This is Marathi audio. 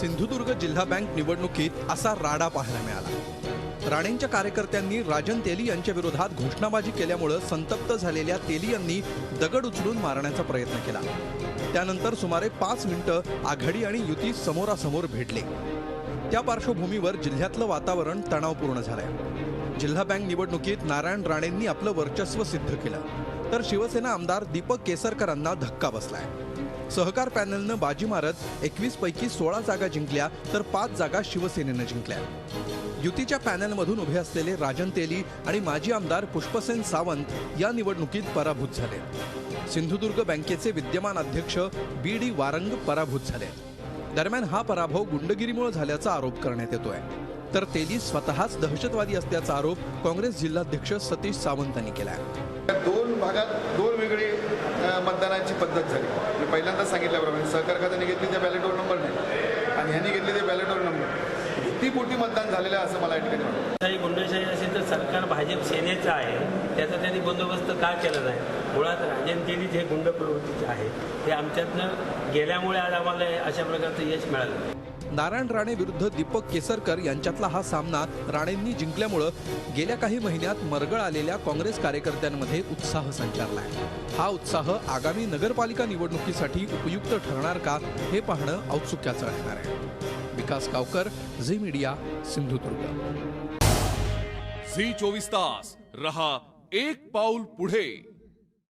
सिंधुदुर्ग जिल्हा बँक निवडणुकीत असा राडा पाहायला मिळाला। राणेंच्या कार्यकर्त्यांनी राजन तेली यांच्या विरोधात घोषणाबाजी केल्यामुळे संतप्त झालेल्या तेली यांनी दगड उचलून मारण्याचा प्रयत्न केला। त्यानंतर सुमारे 5 मिनिटं आघाडी आणि युती समोरासमोर भेटले। त्या पार्श्वभूमीवर जिल्ह्यातलं वातावरण तणावपूर्ण झालंय। जिल्हा बँक निवडणुकीत नारायण राणेंनी आपलं वर्चस्व सिद्ध केलं, तर शिवसेना आमदार दीपक केसरकरांना धक्का बसलाय। सहकार पॅनलनं बाजी मारत 21 पैकी 16 जागा जिंकल्या, तर 5 जागा शिवसेनेनं जिंकल्या। युतीच्या पॅनलमधून उभे असलेले राजन तेली आणि माजी आमदार पुष्पसेन सावंत या निवडणुकीत पराभूत झाले। सिंधुदुर्ग बँकेचे विद्यमान अध्यक्ष बी.डी. वारंग पराभूत झाले। दरम्यान हा पराभव गुंडगिरीमुळे झाल्याचा आरोप करण्यात येतोय, तर तेली स्वतःच दहशतवादी असल्याचा आरोप काँग्रेस जिल्हाध्यक्ष सतीश सावंत यांनी केलाय। दोन भागात दोन वेगळी मतदानाची पद्धत झाली। मी पहिल्यांदा सांगितल्याप्रमाणे सहकार खात्याने घेतली त्या बॅलेटवर नंबर नाही आणि ह्यांनी घेतली त्या बॅलेटवर नंबर, ती मोठी मतदान झालेलं असं मला या ठिकाणी वाटतं। गुंडशाही असेल तर सरकार भाजप सेनेचं आहे, त्याचा त्यांनी बंदोबस्त का केला नाही? मुळात राजन तेली जे गुंड प्रवृत्तीचे आहे ते आमच्यातनं गेल्यामुळे आज आम्हाला अशा प्रकारचं यश मिळालं। नारायण राणे विरुद्ध दीपक केसरकर यांच्यातला हा सामना राणेंनी जिंकल्यामुळे गेल्या काही महिन्यात मरगळ आलेल्या काँग्रेस कार्यकर्त्यांमध्ये उत्साह संचारलाय। हा उत्साह आगामी नगरपालिका निवडणुकीसाठी उपयुक्त ठरणार का हे पाहणं औत्सुक्याचं असणार आहे। विकास गावकर, झी मीडिया, सिंधुदुर्ग। झी 24 तास रहा एक पाऊल पुढे।